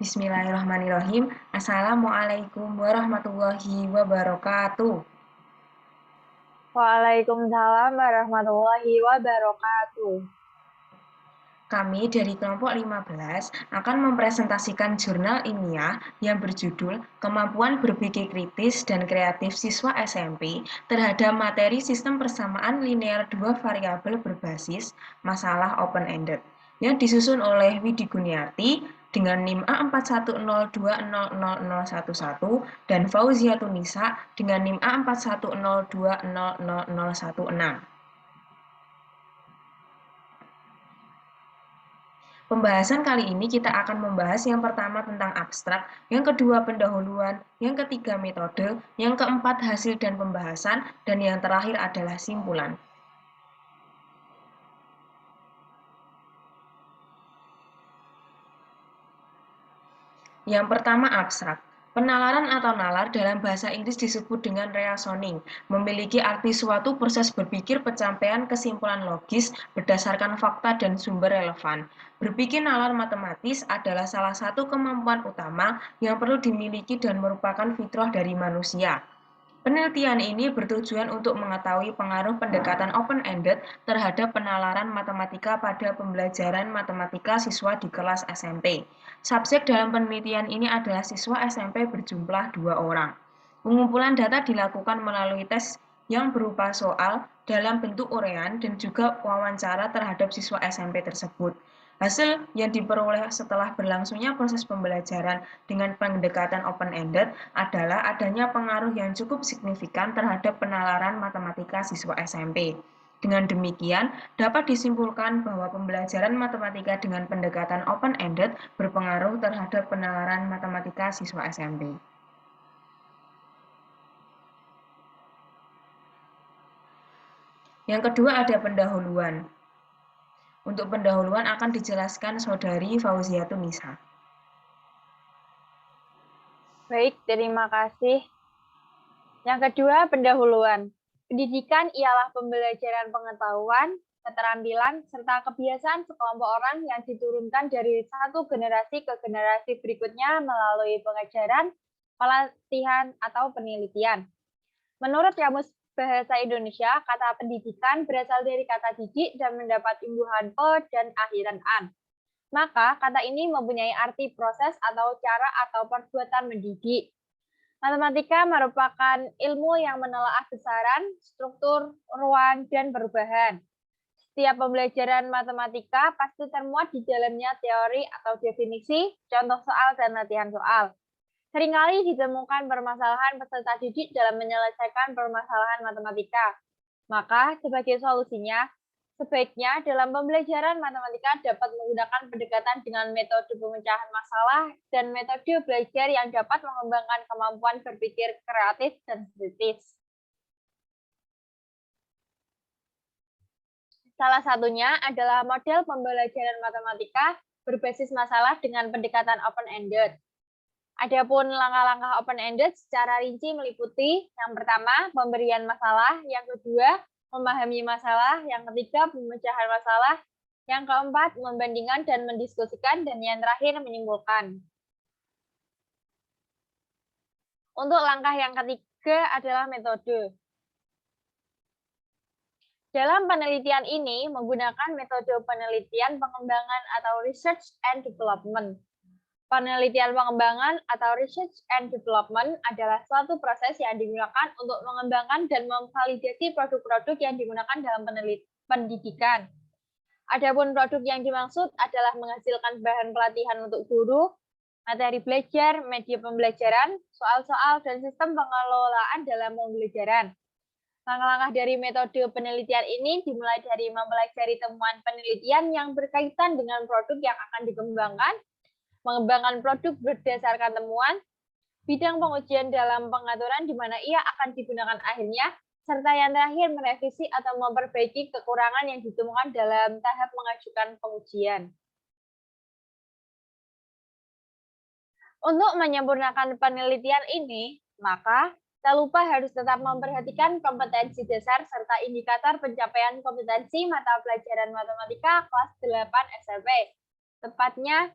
Bismillahirrahmanirrahim. Assalamualaikum warahmatullahi wabarakatuh. Waalaikumsalam warahmatullahi wabarakatuh. Kami dari kelompok 15 akan mempresentasikan jurnal ilmiah yang berjudul Kemampuan Berpikir Kritis dan Kreatif Siswa SMP terhadap materi sistem persamaan linear dua variabel berbasis masalah open-ended yang disusun oleh Widi Gunyarti dengan NIM A41020011 dan Fauziatunisa dengan NIM A4102000016. Pembahasan kali ini kita akan membahas yang pertama tentang abstrak, yang kedua pendahuluan, yang ketiga metode, yang keempat hasil dan pembahasan, dan yang terakhir adalah simpulan. Yang pertama abstrak. Penalaran atau nalar dalam bahasa Inggris disebut dengan reasoning, memiliki arti suatu proses berpikir pencapaian kesimpulan logis berdasarkan fakta dan sumber relevan. Berpikir nalar matematis adalah salah satu kemampuan utama yang perlu dimiliki dan merupakan fitrah dari manusia. Penelitian ini bertujuan untuk mengetahui pengaruh pendekatan open-ended terhadap penalaran matematika pada pembelajaran matematika siswa di kelas SMP. Subjek dalam penelitian ini adalah siswa SMP berjumlah 2 orang. Pengumpulan data dilakukan melalui tes yang berupa soal dalam bentuk urean dan juga wawancara terhadap siswa SMP tersebut. Hasil yang diperoleh setelah berlangsungnya proses pembelajaran dengan pendekatan open-ended adalah adanya pengaruh yang cukup signifikan terhadap penalaran matematika siswa SMP. Dengan demikian, dapat disimpulkan bahwa pembelajaran matematika dengan pendekatan open-ended berpengaruh terhadap penalaran matematika siswa SMP. Yang kedua ada pendahuluan. Untuk pendahuluan akan dijelaskan Saudari Fauziatunisa. Baik, terima kasih. Yang kedua, pendahuluan. Pendidikan ialah pembelajaran pengetahuan, keterampilan, serta kebiasaan sekelompok orang yang diturunkan dari satu generasi ke generasi berikutnya melalui pengajaran, pelatihan, atau penelitian. Menurut Kamus Bahasa Indonesia, kata pendidikan berasal dari kata didik dan mendapat imbuhan pe dan akhiran an. Maka kata ini mempunyai arti proses atau cara atau perbuatan mendidik. Matematika merupakan ilmu yang menelaah besaran, struktur, ruang, dan perubahan. Setiap pembelajaran matematika pasti termuat di dalamnya teori atau definisi, contoh soal, dan latihan soal. Seringkali ditemukan permasalahan peserta didik dalam menyelesaikan permasalahan matematika. Maka, sebagai solusinya, sebaiknya dalam pembelajaran matematika dapat menggunakan pendekatan dengan metode pemecahan masalah dan metode belajar yang dapat mengembangkan kemampuan berpikir kreatif dan kritis. Salah satunya adalah model pembelajaran matematika berbasis masalah dengan pendekatan open-ended. Adapun langkah-langkah open-ended secara rinci meliputi yang pertama, pemberian masalah, yang kedua, memahami masalah, yang ketiga, pemecahan masalah, yang keempat, membandingkan dan mendiskusikan, dan yang terakhir, menyimpulkan. Untuk langkah yang ketiga adalah metode. Dalam penelitian ini menggunakan metode penelitian pengembangan atau research and development. Penelitian pengembangan atau research and development adalah suatu proses yang digunakan untuk mengembangkan dan memvalidasi produk-produk yang digunakan dalam pendidikan. Adapun produk yang dimaksud adalah menghasilkan bahan pelatihan untuk guru, materi belajar, media pembelajaran, soal-soal, dan sistem pengelolaan dalam pembelajaran. Langkah-langkah dari metode penelitian ini dimulai dari mempelajari temuan penelitian yang berkaitan dengan produk yang akan dikembangkan, mengembangkan produk berdasarkan temuan, bidang pengujian dalam pengaturan di mana ia akan digunakan akhirnya, serta yang terakhir merevisi atau memperbaiki kekurangan yang ditemukan dalam tahap mengajukan pengujian. Untuk menyempurnakan penelitian ini, maka tak lupa harus tetap memperhatikan kompetensi dasar serta indikator pencapaian kompetensi mata pelajaran matematika kelas 8 SMP. Tepatnya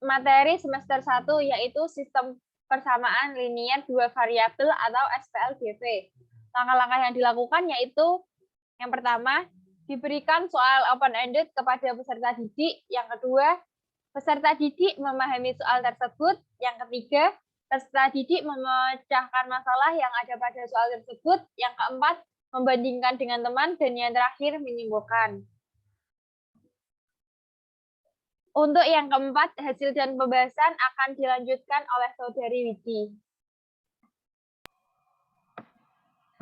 materi semester 1 yaitu sistem persamaan linier dua variabel atau SPLDV. Langkah-langkah yang dilakukan yaitu yang pertama, diberikan soal open-ended kepada peserta didik. Yang kedua, peserta didik memahami soal tersebut. Yang ketiga, peserta didik memecahkan masalah yang ada pada soal tersebut. Yang keempat, membandingkan dengan teman. Dan yang terakhir, menyimpulkan. Untuk yang keempat, hasil dan pembahasan akan dilanjutkan oleh Saudari Widi.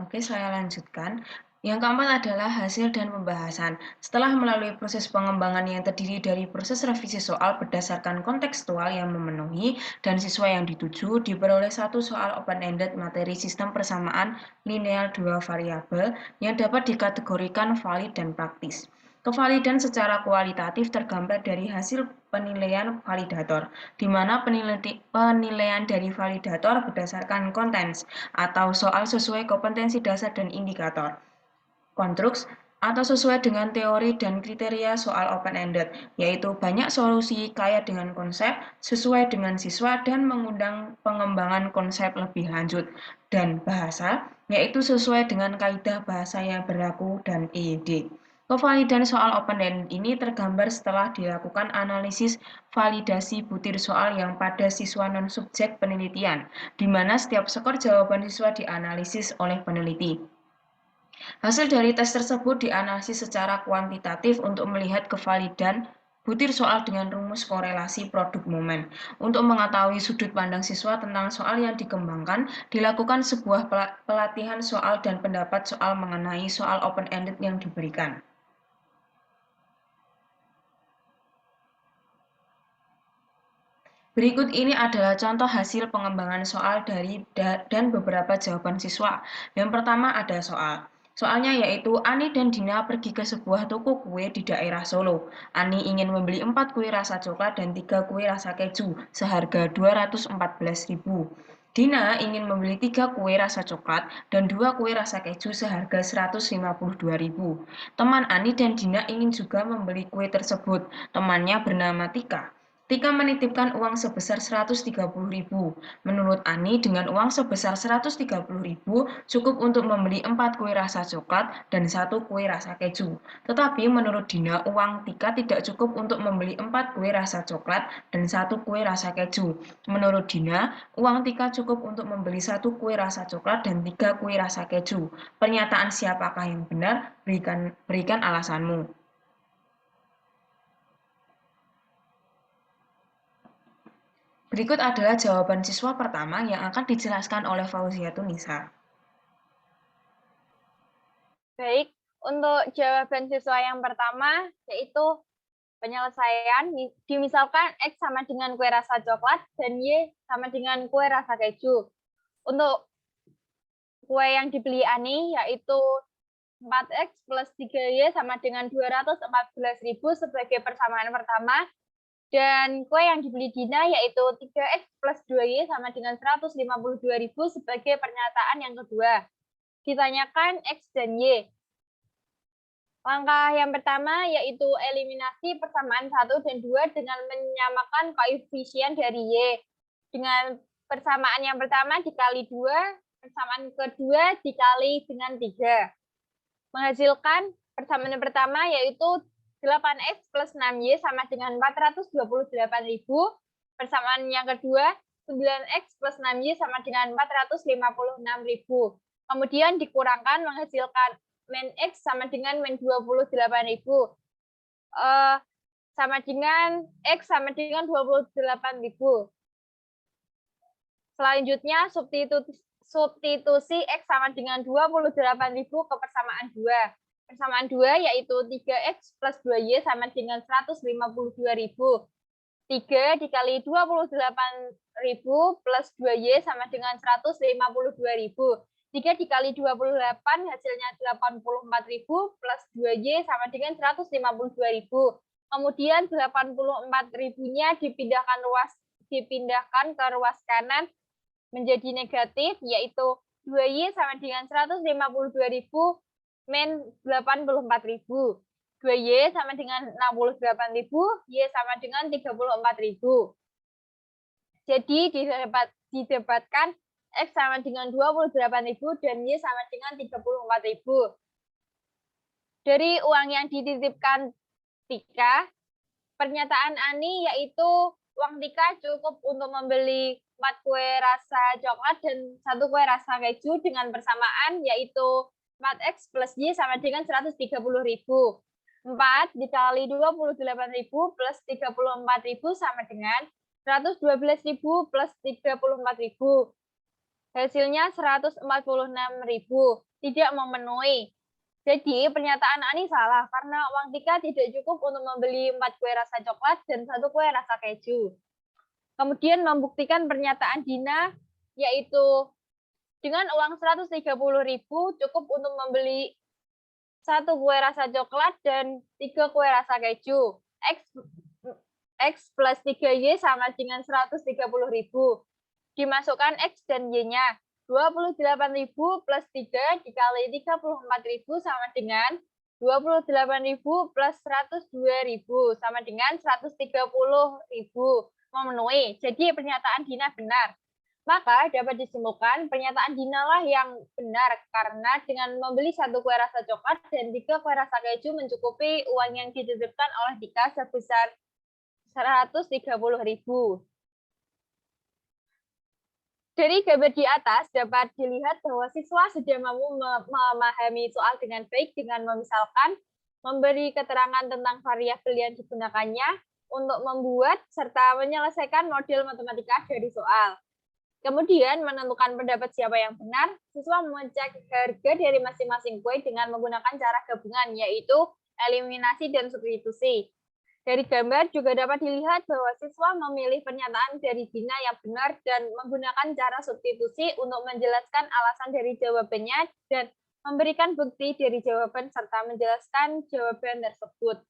Oke, saya lanjutkan. Yang keempat adalah hasil dan pembahasan. Setelah melalui proses pengembangan yang terdiri dari proses revisi soal berdasarkan kontekstual yang memenuhi dan siswa yang dituju, diperoleh satu soal open-ended materi sistem persamaan linear dua variabel yang dapat dikategorikan valid dan praktis. Kevalidan secara kualitatif tergambar dari hasil penilaian validator, di mana penilaian dari validator berdasarkan kontens atau soal sesuai kompetensi dasar dan indikator. Konstruks atau sesuai dengan teori dan kriteria soal open-ended, yaitu banyak solusi, kaya dengan konsep, sesuai dengan siswa, dan mengundang pengembangan konsep lebih lanjut. Dan bahasa, yaitu sesuai dengan kaidah bahasa yang berlaku dan EYD. Kevalidan soal open-ended ini tergambar setelah dilakukan analisis validasi butir soal yang pada siswa non-subjek penelitian, di mana setiap skor jawaban siswa dianalisis oleh peneliti. Hasil dari tes tersebut dianalisis secara kuantitatif untuk melihat kevalidan butir soal dengan rumus korelasi produk momen. Untuk mengetahui sudut pandang siswa tentang soal yang dikembangkan, dilakukan sebuah pelatihan soal dan pendapat soal mengenai soal open-ended yang diberikan. Berikut ini adalah contoh hasil pengembangan soal dan beberapa jawaban siswa. Yang pertama ada soal. Soalnya yaitu Ani dan Dina pergi ke sebuah toko kue di daerah Solo. Ani ingin membeli 4 kue rasa coklat dan 3 kue rasa keju seharga 214.000. Dina ingin membeli 3 kue rasa coklat dan 2 kue rasa keju seharga 152.000. Teman Ani dan Dina ingin juga membeli kue tersebut. Temannya bernama Tika. Tika menitipkan uang sebesar 130.000. Menurut Ani, dengan uang sebesar 130.000 cukup untuk membeli 4 kue rasa coklat dan 1 kue rasa keju. Tetapi menurut Dina, uang Tika tidak cukup untuk membeli 4 kue rasa coklat dan 1 kue rasa keju. Menurut Dina, uang Tika cukup untuk membeli 1 kue rasa coklat dan 3 kue rasa keju. Pernyataan siapakah yang benar? Berikan alasanmu. Berikut adalah jawaban siswa pertama yang akan dijelaskan oleh Fauziatunisa. Baik, untuk jawaban siswa yang pertama yaitu penyelesaian. Dimisalkan X sama dengan kue rasa coklat dan Y sama dengan kue rasa keju. Untuk kue yang dibeli Ani yaitu 4X plus 3Y sama dengan 214.000 sebagai persamaan pertama. Dan kue yang dibeli Dina yaitu 3X plus 2Y sama dengan 152.000 sebagai pernyataan yang kedua. Ditanyakan X dan Y. Langkah yang pertama yaitu eliminasi persamaan 1 dan 2 dengan menyamakan koefisien dari Y. Dengan persamaan yang pertama dikali 2, persamaan kedua dikali dengan 3. Menghasilkan persamaan yang pertama yaitu 8X plus 6Y sama dengan 428.000. Persamaan yang kedua, 9X plus 6Y sama dengan 456.000. Kemudian dikurangkan menghasilkan min X sama dengan min 28.000. Sama dengan X sama dengan 28.000. Selanjutnya, substitusi X sama dengan 28.000 ke persamaan 2. Persamaan 2 yaitu 3X plus 2Y sama dengan 152.000. 3 dikali 28.000 plus 2Y sama dengan 152.000. 3 dikali 28 hasilnya 84.000 plus 2Y sama dengan 152.000. Kemudian 84.000-nya dipindahkan ke ruas kanan menjadi negatif, yaitu 2Y sama dengan 152.000 min 84.000. 2Y sama dengan 68.000, Y sama dengan 34.000. Jadi didapatkan X sama dengan 28.000 dan Y sama dengan 34.000. Dari uang yang dititipkan Tika, pernyataan Ani yaitu uang Tika cukup untuk membeli 4 kue rasa coklat dan 1 kue rasa keju dengan persamaan yaitu 4X plus Y sama dengan 130.000. 4 dikali 28.000 plus 34.000 sama dengan 112.000 plus 34.000. Hasilnya 146.000. Tidak memenuhi. Jadi pernyataan Ani salah karena uang Tika tidak cukup untuk membeli 4 kue rasa coklat dan 1 kue rasa keju. Kemudian membuktikan pernyataan Dina yaitu dengan uang 130.000 cukup untuk membeli 1 kue rasa coklat dan 3 kue rasa keju. X plus 3Y sama dengan 130.000. Dimasukkan X dan Y-nya. 28.000 plus 3 dikali 34.000 sama dengan 28.000 plus 102.000 sama dengan 130.000. Memenuhi. Jadi pernyataan Dina benar. Maka dapat disimpulkan pernyataan Dina lah yang benar karena dengan membeli 1 kue rasa coklat dan 3 kue rasa keju mencukupi uang yang dititipkan oleh Dika sebesar 130.000. Dari gambar di atas dapat dilihat bahwa siswa sudah mampu memahami soal dengan baik dengan memisalkan, memberi keterangan tentang variabel yang digunakannya untuk membuat serta menyelesaikan model matematika dari soal. Kemudian menentukan pendapat siapa yang benar, siswa mengecek harga dari masing-masing kue dengan menggunakan cara gabungan, yaitu eliminasi dan substitusi. Dari gambar juga dapat dilihat bahwa siswa memilih pernyataan dari Dina yang benar dan menggunakan cara substitusi untuk menjelaskan alasan dari jawabannya dan memberikan bukti dari jawaban serta menjelaskan jawaban tersebut.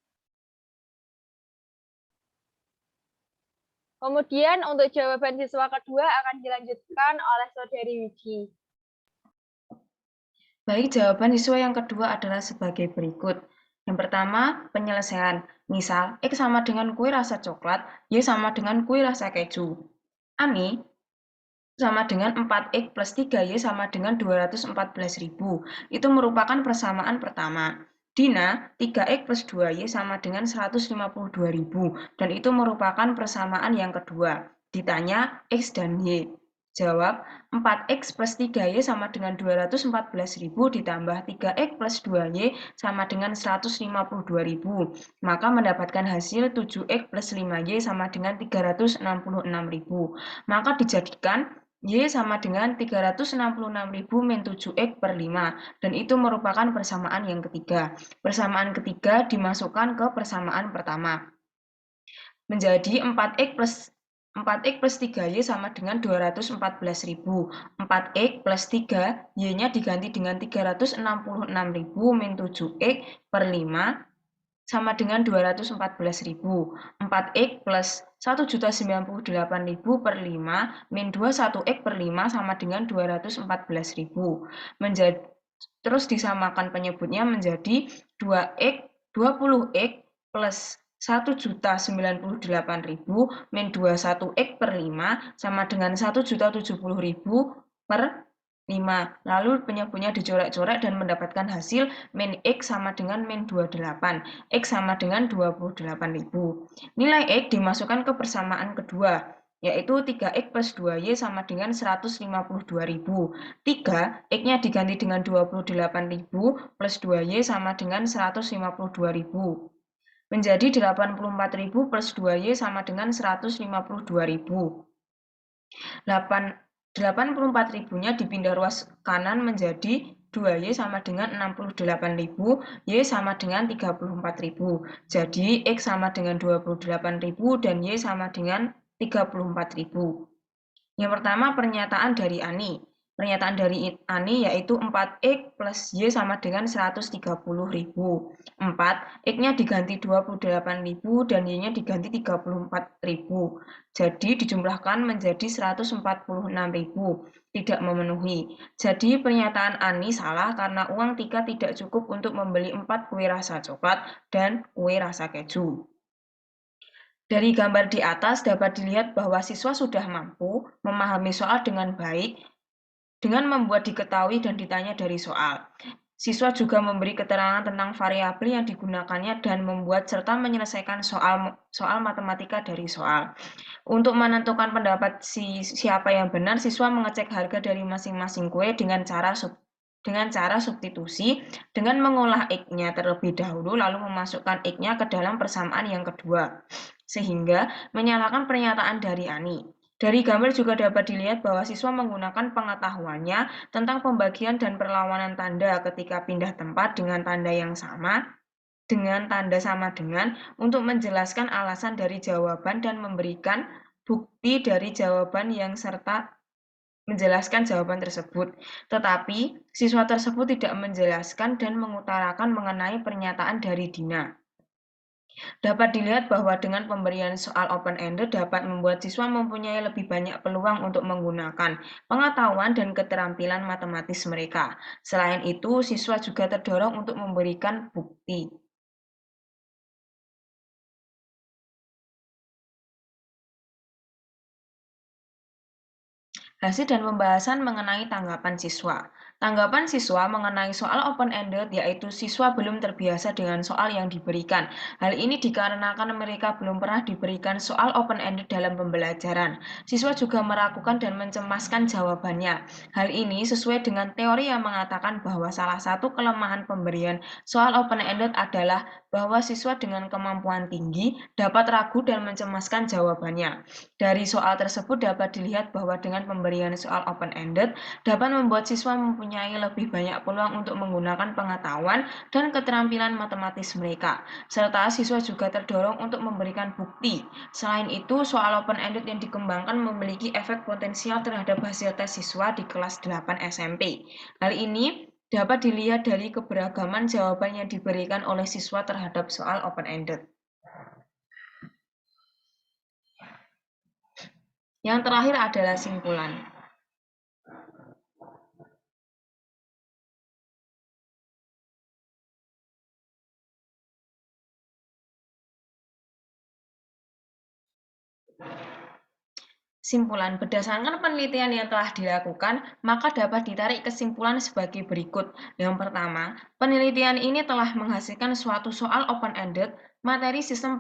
Kemudian untuk jawaban siswa kedua akan dilanjutkan oleh Saudari Widi. Baik, jawaban siswa yang kedua adalah sebagai berikut. Yang pertama, penyelesaian. Misal, X sama dengan kue rasa coklat, Y sama dengan kue rasa keju. Ani sama dengan 4X plus 3Y sama dengan 214.000. Itu merupakan persamaan pertama. Dina, 3X plus 2Y sama dengan 152.000. Dan itu merupakan persamaan yang kedua. Ditanya X dan Y. Jawab, 4X plus 3Y sama dengan 214.000 ditambah 3X plus 2Y sama dengan 152.000. Maka mendapatkan hasil 7X plus 5Y sama dengan 366.000. Maka dijadikan Y sama dengan 366.000 min 7X per 5. Dan itu merupakan persamaan yang ketiga. Persamaan ketiga dimasukkan ke persamaan pertama. Menjadi 4X plus 3Y sama dengan 214.000. 4X plus 3, Y-nya diganti dengan 366.000 min 7X per 5 sama dengan 214.000. 4X plus 1.098.000 per 5 min 21X per 5 sama dengan 214.000. Terus disamakan penyebutnya menjadi 20X plus 1.098.000 min 21X per 5 sama dengan 1.070.000 per 5. Lalu penyebutnya dicoret-coret dan mendapatkan hasil min X sama dengan min 28. X sama dengan 28.000. Nilai X dimasukkan ke persamaan kedua, yaitu 3X plus 2Y sama dengan 152.000. 3, X-nya diganti dengan 28.000 plus 2Y sama dengan 152.000. Menjadi 84.000 plus 2Y sama dengan 152.000. 84.000-nya dipindah ruas kanan menjadi 2Y sama dengan 68.000, Y sama dengan 34.000. Jadi X sama dengan 28.000 dan Y sama dengan 34.000. Yang pertama pernyataan dari Ani. Pernyataan dari Ani yaitu 4X plus Y sama dengan 130.000. 4, X-nya diganti 28.000 dan Y-nya diganti 34.000. Jadi dijumlahkan menjadi 146.000. Tidak memenuhi. Jadi pernyataan Ani salah karena uang Tika tidak cukup untuk membeli 4 kue rasa coklat dan kue rasa keju. Dari gambar di atas dapat dilihat bahwa siswa sudah mampu memahami soal dengan baik dengan membuat diketahui dan ditanya dari soal. Siswa juga memberi keterangan tentang variabel yang digunakannya dan membuat serta menyelesaikan soal matematika dari soal. Untuk menentukan pendapat siapa yang benar, siswa mengecek harga dari masing-masing kue dengan cara substitusi dengan mengolah X-nya terlebih dahulu lalu memasukkan X-nya ke dalam persamaan yang kedua, sehingga menyalakan pernyataan dari Ani. Dari gambar juga dapat dilihat bahwa siswa menggunakan pengetahuannya tentang pembagian dan perlawanan tanda ketika pindah tempat dengan tanda yang sama dengan tanda sama dengan untuk menjelaskan alasan dari jawaban dan memberikan bukti dari jawaban yang serta menjelaskan jawaban tersebut. Tetapi, siswa tersebut tidak menjelaskan dan mengutarakan mengenai pernyataan dari Dina. Dapat dilihat bahwa dengan pemberian soal open-ended dapat membuat siswa mempunyai lebih banyak peluang untuk menggunakan pengetahuan dan keterampilan matematis mereka. Selain itu, siswa juga terdorong untuk memberikan bukti. Hasil dan pembahasan mengenai tanggapan siswa. Tanggapan siswa mengenai soal open-ended yaitu siswa belum terbiasa dengan soal yang diberikan. Hal ini dikarenakan mereka belum pernah diberikan soal open-ended dalam pembelajaran. Siswa juga meragukan dan mencemaskan jawabannya. Hal ini sesuai dengan teori yang mengatakan bahwa salah satu kelemahan pemberian soal open-ended adalah bahwa siswa dengan kemampuan tinggi dapat ragu dan mencemaskan jawabannya. Dari soal tersebut dapat dilihat bahwa dengan pemberian soal open-ended dapat membuat siswa mempunyai lebih banyak peluang untuk menggunakan pengetahuan dan keterampilan matematis mereka, serta siswa juga terdorong untuk memberikan bukti. Selain itu, soal open-ended yang dikembangkan memiliki efek potensial terhadap hasil tes siswa di kelas 8 SMP. Hal ini dapat dilihat dari keberagaman jawaban yang diberikan oleh siswa terhadap soal open-ended. Yang terakhir adalah simpulan. Simpulan, berdasarkan penelitian yang telah dilakukan, maka dapat ditarik kesimpulan sebagai berikut. Yang pertama, penelitian ini telah menghasilkan suatu soal open-ended, materi sistem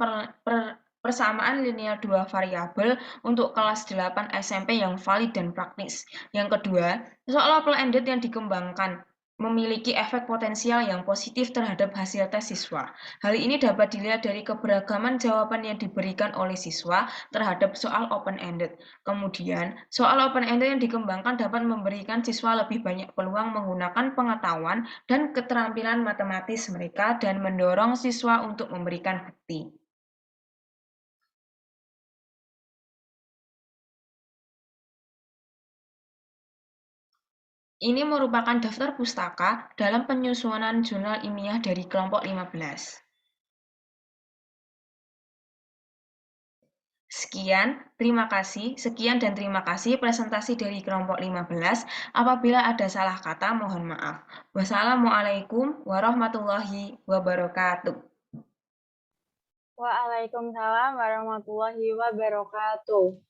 persamaan linear dua variabel untuk kelas 8 SMP yang valid dan praktis. Yang kedua, soal open-ended yang dikembangkan memiliki efek potensial yang positif terhadap hasil tes siswa. Hal ini dapat dilihat dari keberagaman jawaban yang diberikan oleh siswa terhadap soal open-ended. Kemudian, soal open-ended yang dikembangkan dapat memberikan siswa lebih banyak peluang menggunakan pengetahuan dan keterampilan matematis mereka dan mendorong siswa untuk memberikan bukti. Ini merupakan daftar pustaka dalam penyusunan jurnal ilmiah dari kelompok 15. Sekian dan terima kasih presentasi dari kelompok 15. Apabila ada salah kata, mohon maaf. Wassalamualaikum warahmatullahi wabarakatuh. Waalaikumsalam warahmatullahi wabarakatuh.